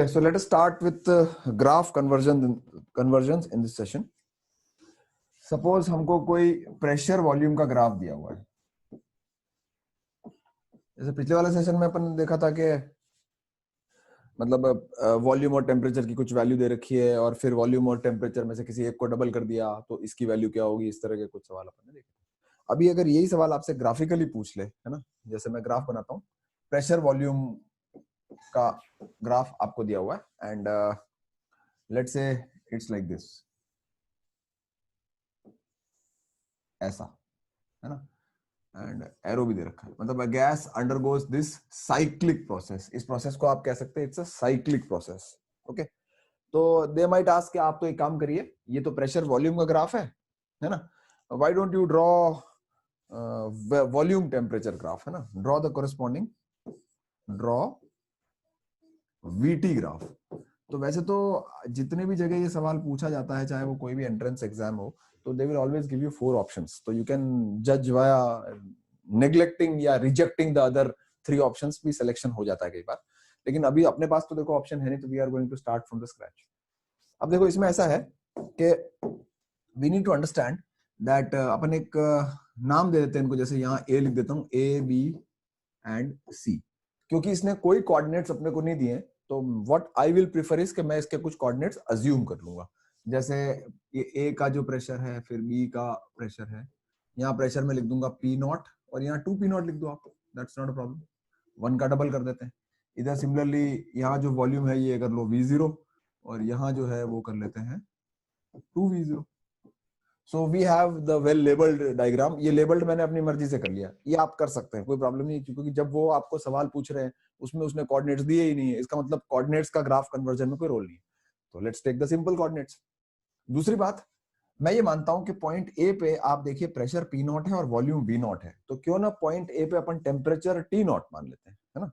So let us start with graph conversions in this session. Suppose हमको कोई pressure volume का graph दिया हुआ है. जैसे पिछले वाले सेशन में अपन देखा था कि मतलब वॉल्यूम और टेम्परेचर की कुछ वैल्यू दे रखी है और फिर वॉल्यूम और टेम्परेचर में से किसी एक को डबल कर दिया तो इसकी वैल्यू क्या होगी, इस तरह के कुछ सवाल अपन ने देखे. अभी अगर यही सवाल आपसे ग्राफिकली पूछ ले, है ना, जैसे मैं ग्राफ बनाता हूँ, प्रेशर वॉल्यूम का ग्राफ आपको दिया हुआ है and let's say it's like this, ऐसा है ना, एंड एरो भी दे रखा है. मतलब gas undergoes this cyclic process. इस प्रोसेस को आप कह सकते हैं it's a cyclic process. Okay, तो दे माइट आस्क कि आप तो एक काम करिए, ये तो प्रेशर वॉल्यूम का ग्राफ है ना, why don't you draw volume temperature graph, है ना, draw the corresponding, draw VT graph. तो वैसे तो जितने भी जगह ये सवाल पूछा जाता है, चाहे वो कोई भी एंट्रेंस एग्जाम हो, तो they will always give you 4 options. तो यू कैन जज वाया नेग्लेक्टिंग या रिजेक्टिंग द अदर 3 ऑप्शंस भी सिलेक्शन हो जाता है कई बार. लेकिन अभी अपने पास तो देखो ऑप्शन है नहीं, तो we are going to start from the scratch. अब देखो इसमें ऐसा है कि we need to understand that अपन एक नाम दे देते हैं इनको. जैसे यहाँ ए लिख देता हूँ, ए बी एंड सी, क्योंकि इसने कोई कोऑर्डिनेट्स अपने को नहीं दिए, तो what I will prefer is कि मैं इसके कुछ कोऑर्डिनेट्स अज्यूम कर लूंगा. जैसे ये ए का जो प्रेशर है, फिर बी का प्रेशर है, यहाँ प्रेशर में लिख दूंगा पी नॉट और यहाँ 2 पी नॉट लिख दो आप, दैट्स नॉट अ प्रॉब्लम. 1 का डबल कर देते हैं. इधर सिमिलरली यहाँ जो वॉल्यूम है ये कर लो V0 और यहाँ जो है वो कर लेते हैं 2V0. So we have the well labeled diagram. ये labeled मैंने अपनी मर्जी से कर लिया, ये आप कर सकते हैं, कोई प्रॉब्लम नहीं, क्योंकि जब वो आपको सवाल पूछ रहे हैं उसमें उसने कोऑर्डिनेट्स दिए ही नहीं है, इसका मतलब कोऑर्डिनेट्स का ग्राफ कन्वर्जन में कोई रोल नहीं है. तो let's take the simple coordinates. दूसरी बात, मैं ये मानता हूं कि पॉइंट ए पे आप देखिए प्रेशर पी नॉट है और वॉल्यूम वी नॉट है, तो क्यों ना पॉइंट ए पे अपन टेम्परेचर टी नॉट मान लेते हैं, है ना.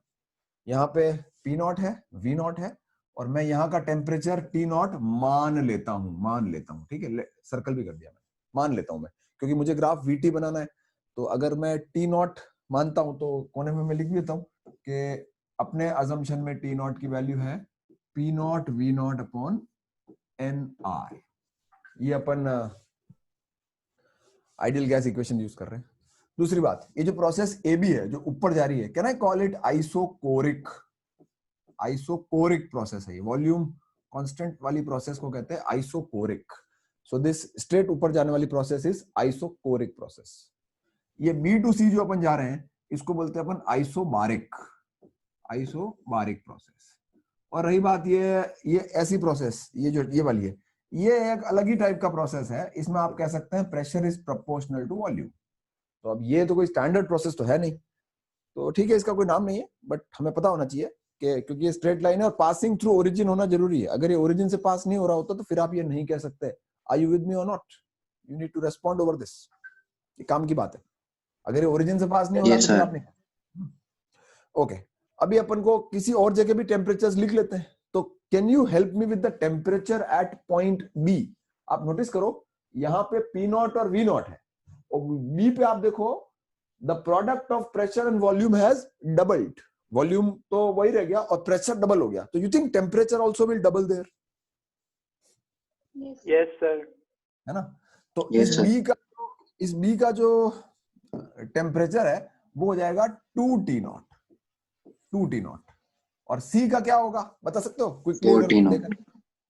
यहाँ पे पी नॉट है, वी नॉट है, और मैं यहाँ का टेम्परेचर टी नॉट मान लेता हूँ. ठीक है, सर्कल भी कर दिया, मान लेता हूं मैं, क्योंकि मुझे ग्राफ वीटी बनाना है. तो अगर मैं टी नॉट मानता हूं तो कोने में मैं लिख देता हूं कि अपने अजम्पशन में टी नॉट की वैल्यू है P naught V naught upon N I. ये अपन आइडियल गैस इक्वेशन यूज कर रहे हैं. दूसरी बात, ये जो प्रोसेस ए बी है जो ऊपर जा रही है, can I call it isochoric. Isochoric process है ये, वॉल्यूम कांस्टेंट वाली प्रोसेस को कहते हैं आइसोकोरिक. So this straight ऊपर जाने वाली प्रोसेस इज आइसोकोरिक प्रोसेस. ये B to C जो अपन जा रहे हैं इसको बोलते हैं अपन आइसोबारिक प्रोसेस. और रही बात ये ऐसी प्रोसेस, ये जो ये वाली है, ये एक अलग ही टाइप का प्रोसेस है. इसमें आप कह सकते हैं pressure is proportional to volume. तो अब ये तो कोई स्टैंडर्ड प्रोसेस तो है नहीं, तो ठीक है, इसका कोई नाम नहीं है, बट हमें पता होना चाहिए कि क्योंकि ये स्ट्रेट लाइन है और पासिंग थ्रू ओरिजिन होना जरूरी है. अगर ये ओरिजिन से पास नहीं हो रहा होता तो फिर आप ये नहीं कह सकते Are you with me or not? You need to respond over this. ये काम की बात है. अगर ये ओरिजिन से पास नहीं हो रहा तो फिर आप नहीं. ओके, अभी अपन को किसी और जगह भी टेम्परेचर्स लिख लेते हैं. तो can you help me with the temperature at point B. आप नोटिस करो यहाँ पे पी नॉट और वी नॉट है, और बी पे आप देखो the product of pressure and volume has doubled. Volume तो वही रह गया और प्रेशर डबल हो गया. तो you think temperature also will double there? Yes sir, है ना. तो इस बी का जो टेम्परेचर है वो हो जाएगा 2T नॉट. और सी का क्या होगा बता सकते हो? क्विकली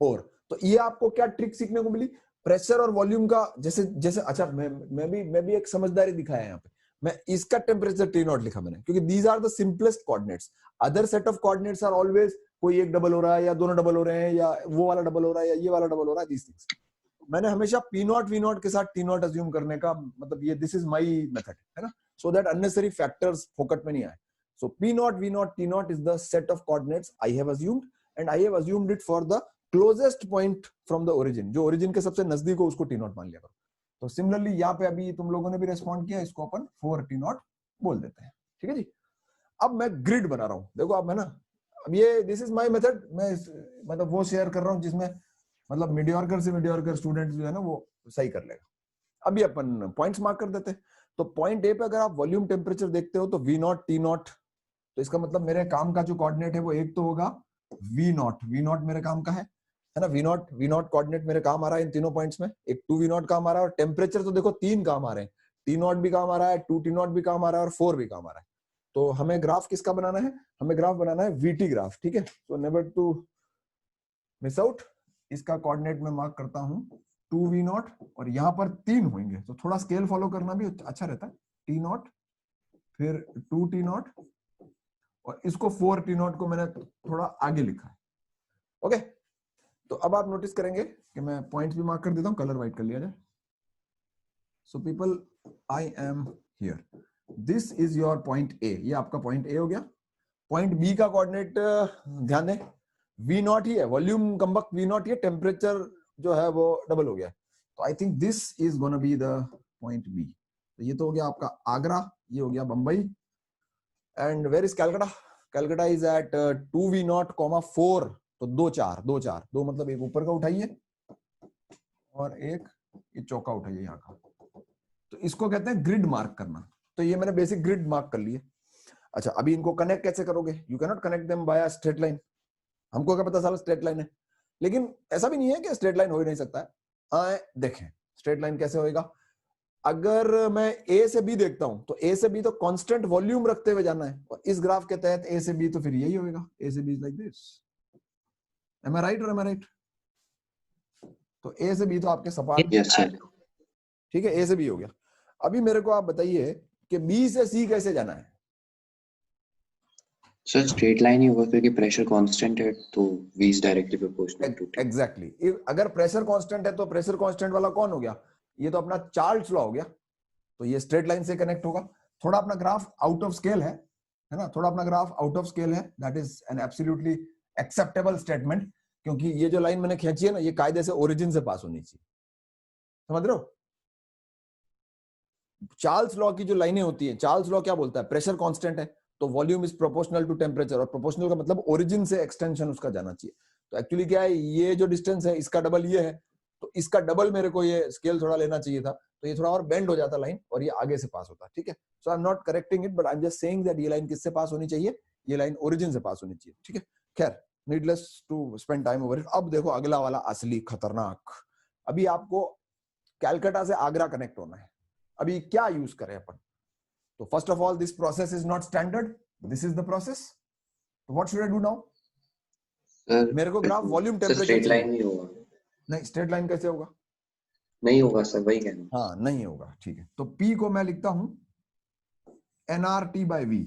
4. तो ये आपको क्या ट्रिक सीखने को मिली? प्रेशर और वॉल्यूम का जैसे अच्छा, मैं भी एक समझदारी दिखाया यहाँ पे. मैं इसका टेम्परेचर T नॉट लिखा मैंने, क्योंकि these are the simplest coordinates. Other set of coordinates are always कोई एक डबल हो रहा है या दोनों डबल हो रहे हैं या वो वाला डबल हो रहा है या ये वाला डबल हो रहा है. दीज थिंग्स मैंने हमेशा पी नॉट वी नॉट के साथ टी नॉट अज्यूम करने का मतलब ये दिस इज माय मेथड, है ना, सो दैट अननेसेसरी फैक्टर्स फोकट में नहीं आए. So P naught V naught T naught is the set of coordinates I have assumed, and I have assumed it for the closest point from the origin. जो origin के सबसे नजदीक हो उसको टी नॉट मान लिया करो. तो सिमिलरली यहाँ पे अभी तुम लोगों ने भी रेस्पॉन्ड किया, इसको अपन 4T नॉट बोल देते हैं. ठीक है जी. अब मैं ग्रिड बना रहा हूँ, देखो आप, है ना. अब ये दिस इज माय मेथड. मैं मतलब वो शेयर कर रहा हूँ जिसमें मतलब मीडियोकर से मीडियोकर स्टूडेंट जो है ना वो सही कर लेगा. अभी अपन पॉइंट्स मार्क कर देते हैं. तो पॉइंट ए पे अगर आप वॉल्यूम टेम्परेचर देखते हो तो वी नॉट टी नॉट, तो इसका मतलब मेरे काम का जो कोऑर्डिनेट है वो एक तो होगा वी नॉट मेरे काम का है ना, वी नॉट कोऑर्डिनेट मेरे काम आ रहा है इन तीनों पॉइंट्स में, एक 2 वी नॉट काम आ रहा है, और टेम्परेचर तो देखो 3 काम आ रहे हैं, टी नॉट भी काम आ रहा है, 2 टी नॉट भी काम आ रहा है, और 4 भी काम आ रहा है। तो हमें ग्राफ किसका बनाना है, हमें ग्राफ बनाना है वीटी ग्राफ, ठीक है। So never to miss out, इसका कोऑर्डिनेट में मार्क करता हूं 2 वी नॉट, और यहाँ पर 3 होंगे, तो थोड़ा स्केल फॉलो करना भी अच्छा रहता है, टी नॉट फिर 2 टी नॉट, और इसको 4 टी नॉट को मैंने थोड़ा आगे लिखा है, ओके। तो अब आप नोटिस करेंगे कि मैं पॉइंट्स भी मार्क कर देता हूं, कलर वाइट कर लिया जाए। So people, I am here, this is your point A, ये आपका पॉइंट ए हो गया। पॉइंट बी का कोऑर्डिनेट ध्यान दें, वी नॉट ही है, वॉल्यूम कम्बक वी नॉट ही है, टेम्परेचर जो है वो डबल हो गया, तो I think this is gonna be the point B. तो ये तो हो गया आपका आगरा, ये हो गया Bombay, and where is Calcutta, Calcutta is at 2 V naught comma 4, तो 2 4 2 4 2, मतलब एक ऊपर का उठाइए और एक ये चौका उठाइए यहाँ का, तो इसको कहते हैं ग्रिड मार्क करना। तो ये मैंने बेसिक ग्रिड मार्क कर लिए। अच्छा, अभी इनको कनेक्ट कैसे करोगे, you can not connect them by straight line, हमको क्या पता साला स्ट्रेट लाइन है, लेकिन ऐसा भी नहीं है कि स्ट्रेट लाइन हो ही नहीं सकता है। देखें स्ट्रेट लाइन कैसे होएगा, अगर मैं ए से बी देखता हूं तो ए से बी तो कांस्टेंट वॉल्यूम रखते हुए जाना है, और इस ग्राफ के तहत ए से बी तो फिर यही होगा, ए से B is like this, am I right और एम आई राइट? तो ए से बी तो आपके सपाट, ठीक है, ए से बी हो गया। अभी मेरे को आप बताइए कि बी से सी कैसे जाना है। सर स्ट्रेट लाइन ही होगा क्योंकि प्रेशर कांस्टेंट है, तो v is directly proportional to t। Exactly, अगर प्रेशर कांस्टेंट है तो प्रेशर कांस्टेंट वाला कौन हो गया, ये तो अपना चार्ल्स लॉ हो गया, तो ये स्ट्रेट लाइन से कनेक्ट होगा। थोड़ा अपना ग्राफ आउट ऑफ स्केल है ना, थोड़ा अपना ग्राफ आउट ऑफ स्केल है, that is an absolutely acceptable statement, क्योंकि ये जो लाइन मैंने खींची है ना, ये कायदे से ओरिजिन से पास होनी चाहिए, समझ रहे हो। चार्ल्स लॉ की जो लाइनें होती हैं, चार्ल्स लॉ क्या बोलता है, प्रेशर कांस्टेंट है तो volume is proportional to temperature, और प्रोपोर्शनल का मतलब ओरिजिन से एक्सटेंशन उसका जाना चाहिए। तो एक्चुअली क्या है, ये जो डिस्टेंस है इसका डबल ये है, तो इसका डबल मेरे को ये स्केल थोड़ा लेना चाहिए था, तो ये थोड़ा और बेंड हो जाता लाइन और ये आगे से पास होता, ठीक है। So I am not correcting it, but I am just saying that ये लाइन किससे पास होनी चाहिए, ये लाइन ओरिजिन से पास होनी चाहिए, ठीक है। खैर, needless to spend time over it. अब देखो अगला वाला असली खतरनाक, अभी आपको कैलकाटा से आगरा कनेक्ट होना है। अभी क्या यूज करें अपन, तो first of all this process is not standard, this is the process, what should I do now. मेरे को graph volume temperature straight line नहीं होगा, नहीं स्ट्रेट लाइन कैसे होगा, नहीं होगा सर, वही कहना। हाँ नहीं होगा, ठीक है। तो P को मैं लिखता हूं nRT by V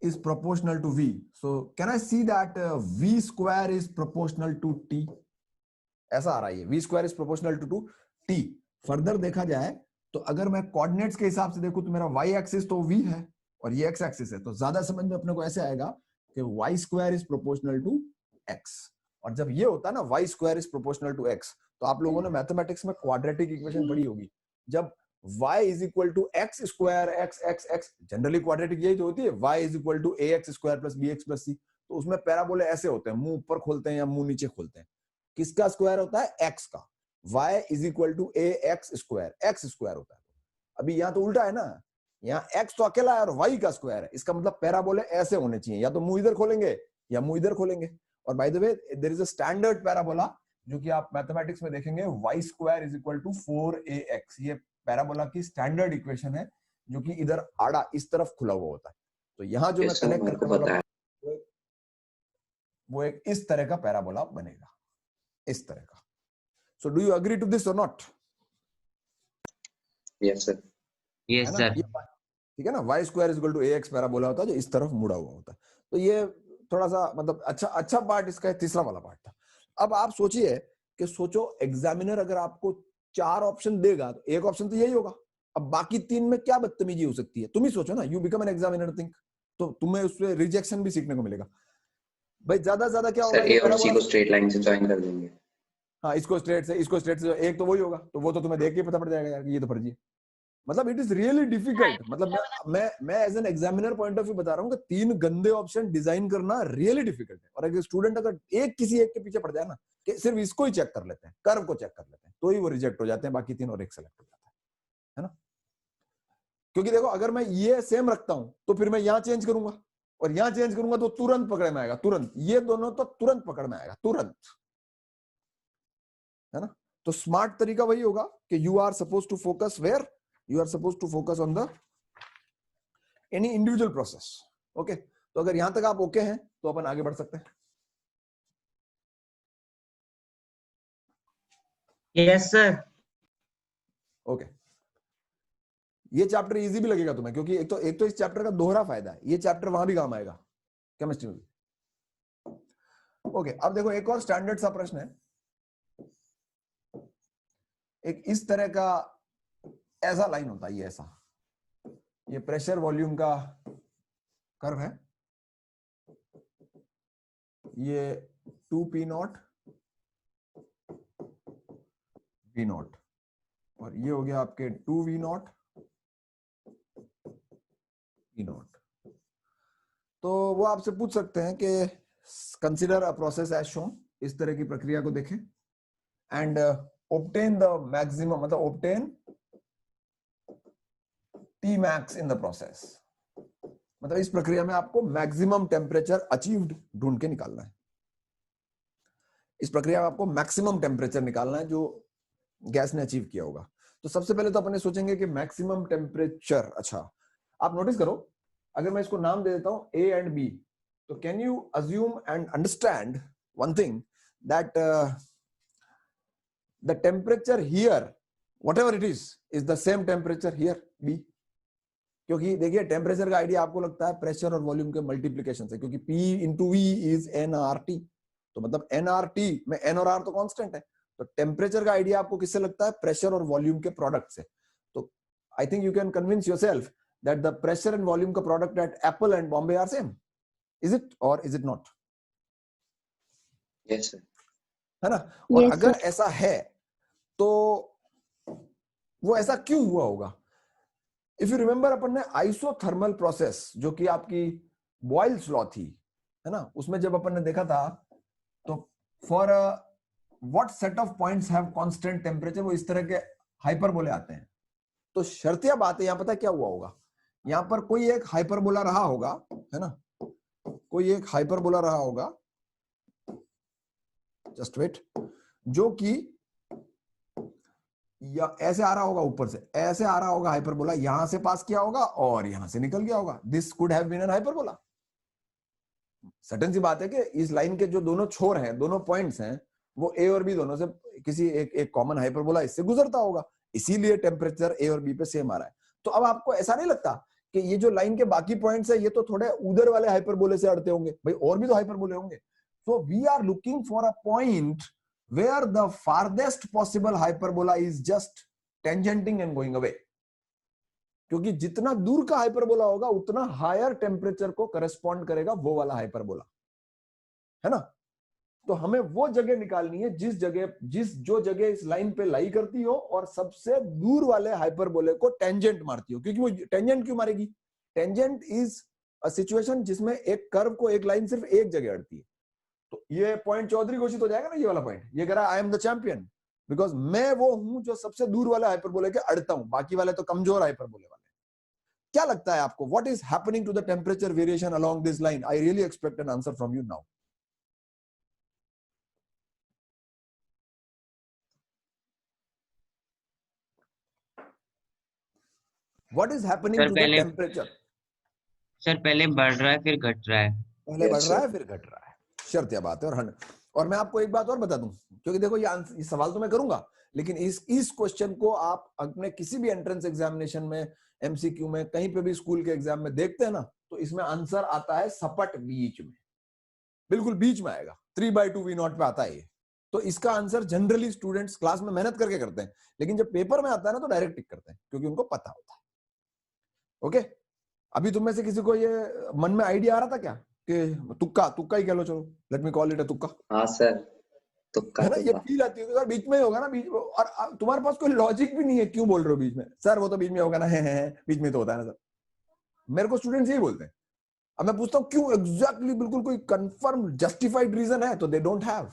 is proportional to V. So can I see that V square is proportional to T? ऐसा आ रहा है, V square is proportional to T। Further देखा जाए तो अगर मैं कोऑर्डिनेट्स के हिसाब से देखूं तो मेरा y एक्सिस तो V है और ये x एक्सिस है, तो ज्यादा समझ में अपने को ऐसे आएगा कि y square is proportional to x। और जब ये होता है ना y square is proportional to x, तो आप लोगों ने मैथमेटिक्स में क्वाड्रेटिक इक्वेशन पढ़ी होगी, जब y is equal to x square x generally quadratic यही तो होती है, y is equal to ax square plus bx plus c। तो उसमें पैराबोले ऐसे होते हैं, मुंह ऊपर खोलते हैं या मुंह नीचे खोलते हैं। किसका स्क्वायर होता है, x का, y is equal to ax square, x square होता है। अभी यहाँ तो उल्टा है ना, यहाँ x तो अकेला है और y का स्क्वायर है, इसका मतलब पैराबोले ऐसे होने चाहिए, या तो मुंह इधर खोलेंगे या मुंह इधर खोलेंगे। और by the way there is a standard parabola जो कि आप मैथमेटिक्स में देखेंगे, y square is equal to 4ax, ये पैराबोला की स्टैंडर्ड इक्वेशन है जो कि इधर आड़ा इस तरफ खुला हुआ होता है। तो यहाँ जो मैं कनेक्ट करने वाला वो एक इस तरह का पैराबोला बनेगा, इस तरह का। So do you agree to this or not? Yes sir. Yes sir. ठीक है ना, y square is equal to ax parabola होता है जो इस तरफ मुड़ा हुआ होता है। तो ये थोड़ा सा मतलब अच्छा पार्ट इसका है, तीसरा वाला पार्ट था। अब आप सोचिए कि सोचो एग्जामिनर अगर आपको 4 ऑप्शन देगा तो एक ऑप्शन तो यही होगा, अब बाकी 3 में क्या बदतमीजी हो सकती है, तुम ही सोचो ना, you become an examiner, think, तो तुम्हें उससे रिजेक्शन भी सीखने को मिलेगा। भाई ज्यादा क्या होगा, ए और सी को स्ट्रेट लाइन से जॉइन कर देंगे। हाँ, इसको स्ट्रेट से एक तो वही होगा, तो वो तो तुम्हें देख के पता पड़ जाएगा यार कि ये तो फर्जी है। मतलब इट इज रियली डिफिकल्ट, मतलब मैं as an examiner point of view बता रहा हूँ कि 3 गंदे ऑप्शन डिजाइन करना रियली डिफिकल्ट है। और अगर स्टूडेंट अगर किसी एक के पीछे पड़ जाए ना कि सिर्फ इसको ही चेक कर लेते हैं, कर्व को चेक कर लेते हैं, तो ही वो रिजेक्ट हो जाते हैं, बाकी 3 और एक सेलेक्ट हो जाता है ना। क्योंकि देखो अगर मैं ये सेम रखता हूं तो फिर मैं यहाँ चेंज करूंगा और यहां चेंज करूंगा तो तुरंत पकड़ में आएगा, तुरंत। ये दोनों तो तुरंत पकड़ में आएगा, तुरंत, है ना। तो स्मार्ट तरीका वही होगा कि you are suppose to focus where, you are suppose to focus on the any individual process. Okay, तो अगर यहां तक आप ओके हैं तो अपन आगे बढ़ सकते हैं। Yes sir. ओके, ये चैप्टर इजी भी लगेगा तुम्हें, क्योंकि एक तो इस चैप्टर का दोहरा फायदा है, ये चैप्टर वहां भी काम आएगा केमिस्ट्री में भी। ओके, अब देखो एक और स्टैंडर्ड सा प्रश्न है, एक इस तरह का ऐसा लाइन होता है, ये ऐसा, ये प्रेशर वॉल्यूम का कर्व है, ये 2p0 v0 और ये हो गया आपके 2v0 v0। तो वो आपसे पूछ सकते हैं कि consider a process as shown, इस तरह की प्रक्रिया को देखें, एंड obtain the maximum, मतलब obtain T max in the process, मतलब इस प्रक्रिया में आपको मैक्सिमम टेम्परेचर अचीव्ड ढूंढ के निकालना है। इस प्रक्रिया में आपको मैक्सिमम टेम्परेचर निकालना है जो गैस ने अचीव किया होगा। तो सबसे पहले तो अपन सोचेंगे कि मैक्सिमम टेम्परेचर, अच्छा आप नोटिस करो, अगर मैं इसको नाम दे देता हूं A एंड B, तो can you assume and understand one thing, that the temperature here, whatever it is the same temperature here B? क्योंकि देखिए टेम्परेचर का आइडिया आपको लगता है प्रेशर और वॉल्यूम के मल्टीप्लिकेशन से, क्योंकि P into V is nRT, तो मतलब nRT में n और R तो कांस्टेंट है, तो टेम्परेचर का आइडिया आपको किससे लगता है? प्रेशर और वॉल्यूम के प्रोडक्ट से। तो I think you can convince yourself that the pressure and volume का product at apple and Bombay are same, is it और is it not? Yes sir. है ना। और Yes, अगर sir. ऐसा है तो वो ऐसा क्यों हुआ होगा? इफ यू रिमेंबर, अपन ने आइसोथर्मल प्रोसेस, जो कि आपकी बॉयल्स लॉ थी, है ना, उसमें जब अपन ने देखा था, तो for what set of points have constant temperature, वो इस तरह के हाइपरबोले आते हैं। तो शर्तिया बात है, यहां पता क्या हुआ होगा, यहां पर कोई एक हाइपरबोला रहा होगा, है ना, कोई एक हाइपरबोला रहा होगा, जस्ट वेट, जो कि या ऐसे आ रहा होगा, ऊपर से ऐसे आ रहा होगा हाइपरबोला, यहां से पास किया होगा और यहां से निकल गया होगा। This could have been an hyperbola. Certain सी बात है कि इस लाइन के जो दोनों छोर हैं, दोनों पॉइंट्स हैं, वो ए और बी दोनों से किसी एक कॉमन हाइपरबोला इससे गुजरता होगा, इसीलिए टेम्परेचर ए और बी पे सेम आ रहा है। तो अब आपको ऐसा नहीं लगता कि ये जो लाइन के बाकी पॉइंट्स है, ये तो थोड़े उधर वाले हाइपरबोले से अड़ते होंगे? भाई और भी तो हाइपरबोले होंगे। So we are looking for a point where the farthest possible hyperbola is just tangenting and going away, क्योंकि जितना दूर का हाइपरबोला होगा उतना हायर टेम्परेचर को करस्पॉन्ड करेगा वो वाला हाइपरबोला, है ना। तो हमें वो जगह निकालनी है जो जगह इस लाइन पे लाई करती हो और सबसे दूर वाले हाइपरबोले को टेंजेंट मारती हो। क्योंकि वो टेंजेंट क्यों मारेगी? टेंजेंट इज अ सिचुएशन जिसमें एक कर्व को एक लाइन सिर्फ एक जगह अड़ती है। तो ये पॉइंट चौधरी घोषित हो जाएगा ना, ये वाला पॉइंट। ये कह रहा है I am the champion because मैं वो हूं जो सबसे दूर वाले हाइपरबोले के अड़ता हूं, बाकी वाले तो कमजोर हाइपरबोले वाले। क्या लगता है आपको, what is happening to the temperature variation along this line? I really expect an answer from you now. What is happening to the temperature? Sir पहले बढ़ रहा है फिर घट रहा है। पहले बढ़ रहा है फिर घट रहा है, शर्त यह बात है। और मैं आपको एक बात और बता दूं, क्योंकि देखो ये सवाल तो मैं करूंगा, लेकिन इस क्वेश्चन को आप अपने किसी भी एंट्रेंस एग्जामिनेशन में, एमसीक्यू में, कहीं पे भी स्कूल के एग्जाम में देखते हैं ना, तो इसमें आंसर आता है सपट बीच में, बिल्कुल बीच में आएगा, 3/2 V0 पे आता है ये। तो इसका आंसर जनरली स्टूडेंट्स क्लास में मेहनत करके करते हैं, लेकिन जब पेपर में आता है ना तो डायरेक्ट टिक करते हैं, क्योंकि उनको पता होता है। ओके, अभी तुम में से किसी को ये मन में आइडिया आ रहा था क्या कि तुक्का ही कह लो, चलो let me call it a तुक्का? हाँ सर, तुक्का है ना, ये तुक्का। फील आती है कि सर बीच में ही होगा ना, बीच में, और तुम्हारे पास कोई लॉजिक भी नहीं है, क्यों बोल रहे हो बीच में? सर वो तो बीच में होगा ना, है बीच में तो होता है ना सर। मेरे को स्टूडेंट्स यही बोलते हैं। अब मैं पूछता हूँ क्यों एग्जैक्टली, बिल्कुल कोई कंफर्म जस्टिफाइड रीजन है? तो दे डोंट हैव।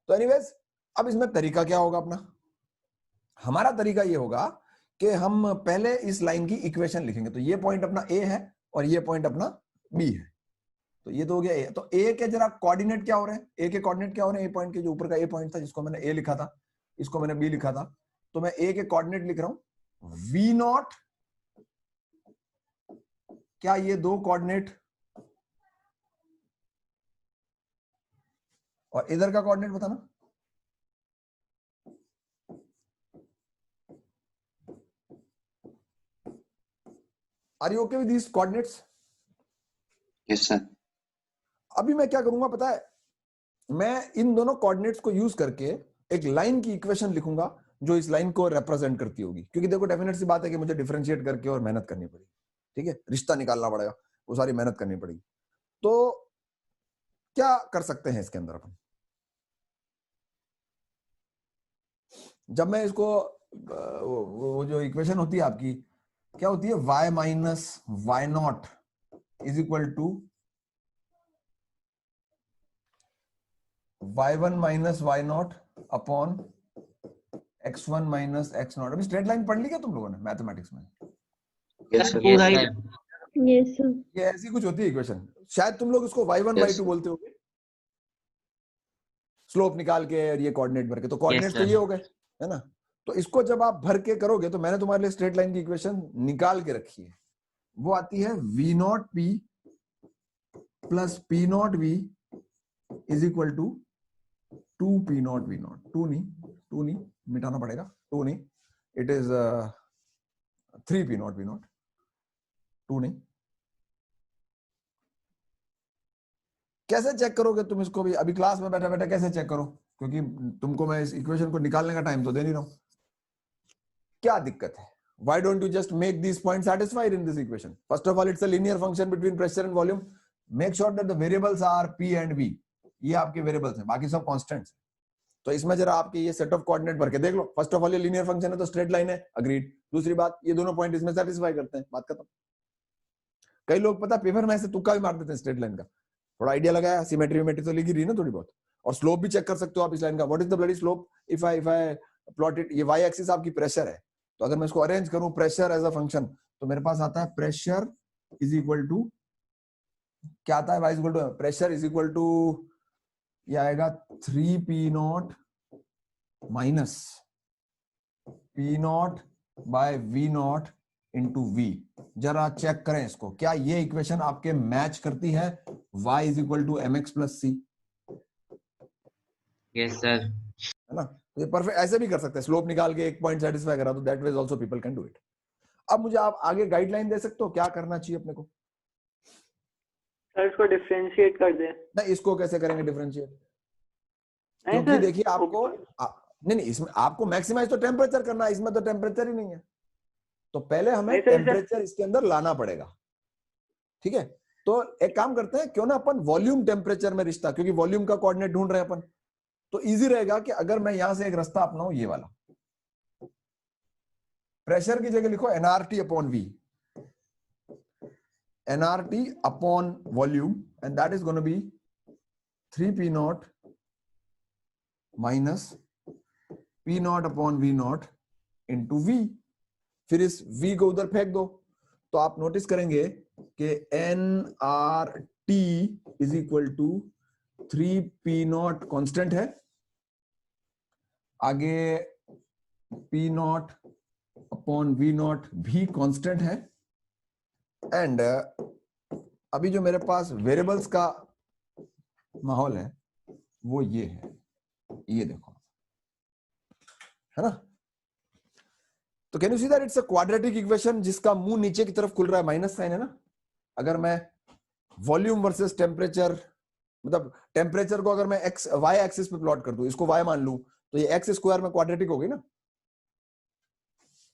तो एनीवेज, अब इसमें तरीका क्या होगा अपना? हमारा तरीका ये होगा कि हम पहले इस लाइन की इक्वेशन लिखेंगे। तो ये पॉइंट अपना ए है और ये पॉइंट अपना बी है। तो ये तो हो गया ए। तो ए के जरा कोऑर्डिनेट क्या हो रहे हैं, ए के कोऑर्डिनेट क्या हो रहे हैं, ए पॉइंट के जो ऊपर का ए पॉइंट था जिसको मैंने ए लिखा था, इसको मैंने बी लिखा था, तो मैं ए के कोऑर्डिनेट लिख रहा हूं वी नॉट, क्या ये दो कोऑर्डिनेट और इधर का कोऑर्डिनेट बताना। Are you okay with these coordinates? Yes sir. अभी मैं क्या करूंगा पता है, मैं इन दोनों कोऑर्डिनेट्स को यूज करके एक लाइन की इक्वेशन लिखूंगा जो इस लाइन को रिप्रेजेंट करती होगी, क्योंकि देखो डेफिनेट सी बात है कि मुझे डिफरेंशिएट करके और मेहनत करनी पड़ेगी, ठीक है, रिश्ता निकालना पड़ेगा, वो सारी मेहनत करनी पड़ेगी। तो क्या कर सकते हैं इसके अंदर अपन, जब मैं इसको वो जो इक्वेशन होती है आपकी क्या होती है, y minus Y naught is equal to y1 minus Y naught upon x1 minus x naught. अभी स्ट्रेट लाइन पढ़ ली क्या तुम लोगों ने मैथमेटिक्स में? Yes sir. पूरा ही Yes, sir. ये ऐसी कुछ होती है इक्वेशन, शायद तुम लोग इसको y1 Yes, y2 बोलते होगे, स्लोप निकाल के और ये कोऑर्डिनेट भर के, तो कोऑर्डिनेट तो sir. ये हो गए है ना। तो इसको जब आप भर के करोगे तो मैंने तुम्हारे लिए स्ट्रेट लाइन की इक्वेशन निकाल के रखी है, वो आती है v naught p plus p naught v is equal to 2p naught v naught. 2 नहीं मिटाना पड़ेगा, 2 नहीं, it is 3p naught v naught, 2 नहीं। कैसे चेक करोगे तुम इसको भी, अभी क्लास में बैठे बैठे कैसे चेक करो, क्योंकि तुमको मैं इस इक्वेशन को निकालने का टाइम तो दे नहीं रहा हूं। क्या दिक्कत है, why don't you just make these points satisfied in this equation? First of all, it's a linear function between pressure and volume. Make sure that the variables are p and v, ये आपके variables हैं, बाकी सब constants. तो इसमें जरा आपके ये सेट ऑफ कोऑर्डिनेट भर के देख लो। फर्स्ट ऑफ ऑल ये लीनियर फंक्शन है तो स्ट्रेट लाइन है, अग्रीड। दूसरी बात, ये दोनों पॉइंट इसमें सेटिस्फाई करते हैं, बात खत्म। कई लोग पता पेपर में ऐसे तुक्का भी मार देते हैं स्ट्रेट लाइन का, थोड़ा आइडिया लगाया, सिमेट्री तो लिखी रही ना थोड़ी बहुत, और स्लोप भी चेक कर सकते हो आप इस लाइन का। What is the bloody slope if I plot it, ये वाई एक्सिस आपकी प्रेशर है, तो अगर मैं इसको अरेंज करूं प्रेशर एज अ फंक्शन, तो मेरे पास आता है प्रेशर इज इक्वल टू, क्या आता है, Y is equal to pressure is equal to, ये आएगा 3p not minus p not by v not into v। जरा चेक करें इसको, क्या ये इक्वेशन आपके मैच करती है y is equal to mx plus c, yes sir. है ना। तो ये परफेक्ट ऐसे भी कर सकते हैं, स्लोप निकाल के एक पॉइंट सेटिस्फाई करा तो that ways also people can do it. अब मुझे आप आगे गाइडलाइन दे सकते हो क्या करना चाहिए अपने को? सर इसको डिफरेंशिएट कर दे। नहीं, इसको कैसे करेंगे डिफरेंशिएट? नहीं क्योंकि सर, देखिए आपको नहीं इसमें आपको मैक्सिमाइज तो टेम्परेचर करना है, इसमें तो टेम्परेचर ही नहीं है, तो पहले हमें नहीं सर, टेम्परेचर इसके अंदर लाना पड़ेगा, ठीक है। तो एक काम करते हैं, क्यों ना अपन वॉल्यूम टेम्परेचर में रिश्ता, क्योंकि वॉल्यूम का कोऑर्डिनेट ढूंढ रहे हैं अपन, तो इजी रहेगा कि अगर मैं यहां से एक रास्ता अपनाऊं, ये वाला, प्रेशर की जगह लिखो nRT upon v, nRT upon volume, and that is gonna B 3p not minus p not upon v not into v। फिर इस v को उधर फेंक दो, तो आप नोटिस करेंगे कि nRT is equal to 3p not constant है, आगे p not upon v not भी कांस्टेंट है, एंड अभी जो मेरे पास वेरिएबल्स का माहौल है वो ये है, ये देखो, है ना। तो can you see that it's a quadratic equation जिसका मुंह नीचे की तरफ खुल रहा है, माइनस साइन है ना। अगर मैं वॉल्यूम वर्सेस टेम्परेचर, मतलब टेम्परेचर को अगर मैं एक्स वाई एक्सिस पे प्लॉट कर दूं, इसको वाई मान लूं, तो ये एक्स स्क्वायर में क्वाड्रेटिक होगी ना।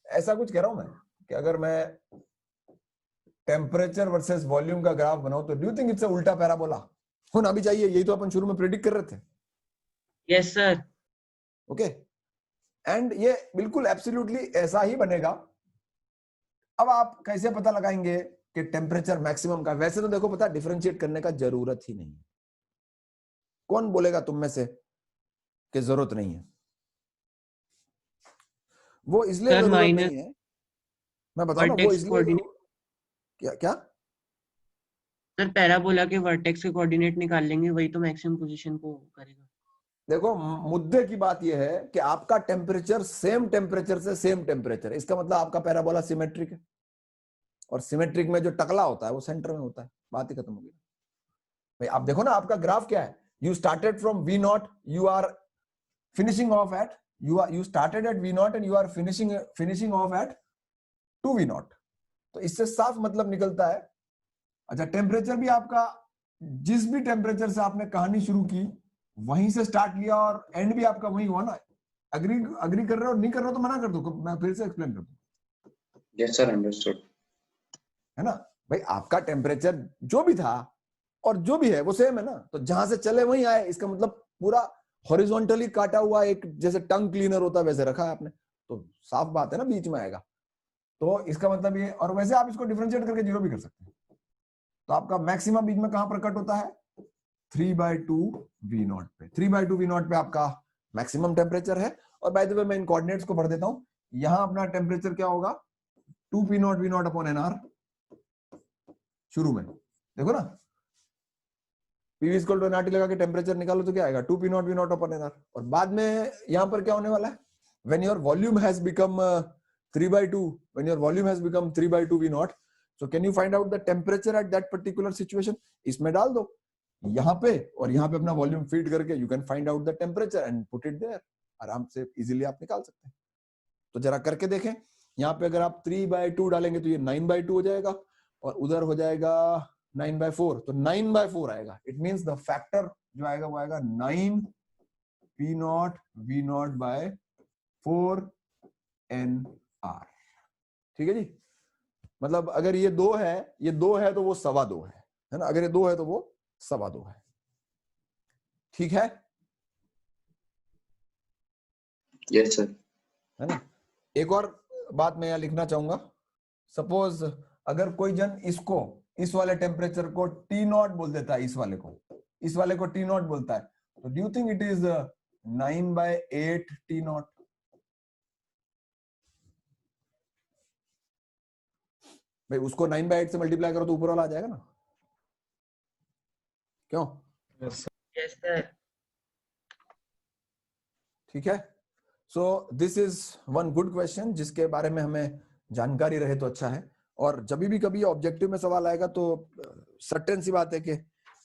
ऐसा कुछ कह रहा हूं मैं कि अगर मैं टेम्परेचर वर्सेस वॉल्यूम का ग्राफ बनाऊं, तो do you think it's a उल्टा पैराबोला होना भी चाहिए? यही तो अपन शुरू में प्रेडिक्ट कर रहे थे। Yes sir. ओके, एंड ये बिल्कुल एब्सोल्युटली ऐसा ही बनेगा। अब आप कैसे पता लगाएंगे कि टेम्परेचर मैक्सिमम का? वैसे तो देखो पता, डिफरेंशिएट करने का जरूरत ही नहीं है। कौन बोलेगा तुम में से कि जरूरत नहीं है? वो इसलिए सर जरूरत माइनस नहीं है, मैं बताऊं ना, वो इसलिए क्या क्या सर पैराबोला के वर्टेक्स के कोऑर्डिनेट निकाल लेंगे, वही तो मैक्सिमम पोजीशन को करेगा। देखो मुद्दे की बात यह है कि आपका टेम्परेचर सेम टेम्परेचर से सेम टेम्परेचर, इसका मतलब आपका पैराबोला सिमेट्रिक है, और सिमेट्रिक में जो टकला होता है वो सेंटर में होता है, बात ही खत्म हो गई। भाई आप देखो ना, आपका ग्राफ क्या है, you started from V0, you are finishing off at you started at V0 and you are finishing off at 2V0। तो इससे साफ मतलब निकलता है। अच्छा, टेम्परेचर भी आपका, जिस भी टेम्परेचर से आपने कहानी शुरू की वहीं से स्टार्ट लिया और एंड भी आपका वही हुआ ना। अग्री कर रहे हो, नहीं कर रहे हो तो मना कर दो, मैं फिर से एक्सप्लेन कर दूं। Yes sir, understood. है ना भाई, आपका टेम्परेचर जो भी था और जो भी है वो सेम है ना, तो जहां से चले वहीं आए, इसका मतलब पूरा हॉरिजॉन्टली काटा हुआ एक जैसे टंग क्लीनर होता है वैसे रखा है आपने, तो साफ बात है ना बीच में आएगा। तो इसका मतलब ये, और वैसे आप इसको डिफरेंशिएट करके जीरो भी कर सकते हैं। तो आपका मैक्सिमम बीच में कहां पर कट होता है, 3/2 V0 पे। 3/2 V0 पे आपका मैक्सिमम टेम्परेचर है। और बाय द वे मैं इन कोऑर्डिनेट्स को भर देता हूं। यहां अपना टेम्परेचर क्या होगा, 2P0 V0 अपॉन NR। शुरू में देखो ना, PV इक्वल टू NRT लगा के टेम्परेचर निकालो तो क्या आएगा, 2P0 V0 अपॉन NR। और बाद में यहां पर क्या होने वाला है, when your volume has become 3/2, when your volume has become 3/2 V0, so can you find out the temperature at that particular situation? इसमें डाल दो यहाँ पे, और यहाँ पे अपना वॉल्यूम फीड करके you can find out the temperature and put it there। आराम से इजीली आप निकाल सकते हैं। तो जरा करके देखें, यहाँ पे अगर आप 3/2 डालेंगे तो ये 9/2 हो जाएगा, और उधर हो जाएगा 9/4, तो 9/4 आएगा। इट मींस द फैक्टर जो आएगा वो आएगा 9P0 V0 by 4NR। ठीक है जी, मतलब अगर ये 2 है, ये 2 है तो वो 2.25 है ना, अगर ये 2 है तो वो 2.25 है। ठीक है, यस सर। है ना। एक और बात मैं यहाँ लिखना चाहूंगा, सपोज अगर कोई जन इसको, इस वाले टेम्परेचर को T0 बोल देता है, इस वाले को T0 बोलता है, तो do you think it is 9/8 T0? भाई उसको 9/8 से मल्टीप्लाई करो तो ऊपर वाला आ जाएगा ना, क्यों? Yes sir. ठीक है, so this is one good question जिसके बारे में हमें जानकारी रहे तो अच्छा है। और जब भी कभी ऑब्जेक्टिव में सवाल आएगा तो सर्टेन सी बात है कि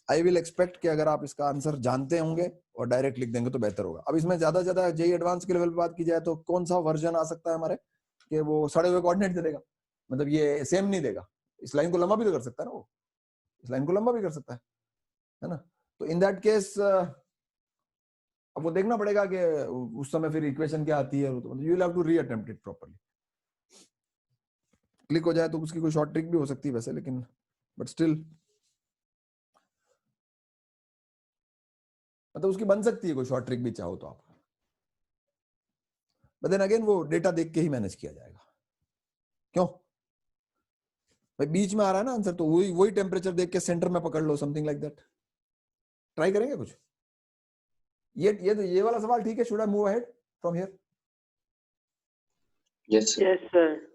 आई विल एक्सपेक्ट कि अगर आप इसका आंसर जानते होंगे और डायरेक्ट लिख देंगे तो बेहतर होगा। अब इसमें ज्यादा से ज्यादा जेई एडवांस के लेवल पे बात की जाए तो कौन सा वर्जन आ सकता है हमारे, कि वो सड़े हुए कोऑर्डिनेट दे देगा, मतलब ये सेम नहीं देगा। इस लाइन को लंबा भी तो कर सकता है ना, वो इस लाइन को लंबा भी कर सकता है ना। तो इन दैट केस अब वो देखना पड़ेगा कि उस समय फिर इक्वेशन क्या आती है, तो you will have to reattempt it properly. Click हो जाए तो उसकी कोई शॉर्ट ट्रिक भी हो सकती है वैसे, लेकिन बट स्टिल मतलब उसकी बन सकती है कोई शॉर्ट ट्रिक भी चाहो तो आप, बट देन अगेन वो डेटा देख के ही मैनेज किया जाएगा। क्यों भाई, बीच में आ रहा है ना आंसर, तो वही टेम्परेचर देख के सेंटर में पकड़ लो, समथिंग लाइक दैट। ट्राई करेंगे कुछ। ये वाला सवाल ठीक है, should I move ahead from here? Yes sir. Yes sir.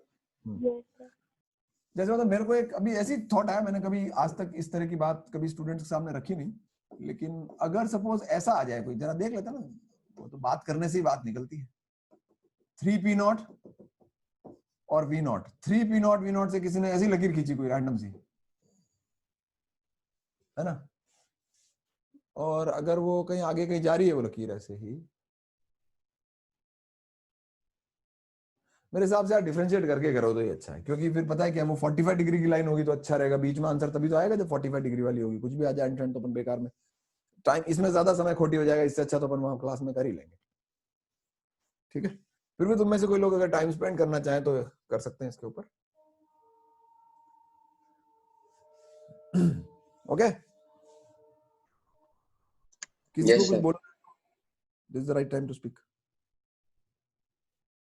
जैसे मतलब मेरे को एक अभी ऐसी थॉट आया, मैंने कभी आज तक इस तरह की बात कभी स्टूडेंट्स के सामने रखी नहीं, लेकिन अगर सपोज ऐसा आ जाए कोई, जरा देख लेता ना, वो तो बात करने से ही बात निकलती है। 3P0 और V0, 3P0 V0 से किसी ने ऐसी लकीर खींची कोई रैंडम सी, है ना, और अगर वो कहीं आगे कहीं जा रही है वो लकीर ऐसे ही, मेरे हिसाब से आप डिफरेंशिएट करके करो तो ये अच्छा है, क्योंकि फिर पता है क्या, वो 45 डिग्री की लाइन होगी तो अच्छा रहेगा, बीच में आंसर तभी तो आएगा जब 45 डिग्री वाली होगी। कुछ भी आ जाए तो अपन बेकार में टाइम, इसमें ज्यादा समय खोटी हो जाएगा, इससे अच्छा तो अपन वहां क्लास में कर ही लेंगे। ठीक है, फिर भी तुम में से कोई लोग अगर टाइम स्पेंड करना चाहें तो कर सकते हैं इसके ऊपर। ओके, किसी को कुछ बोलना, this is the right time to speak.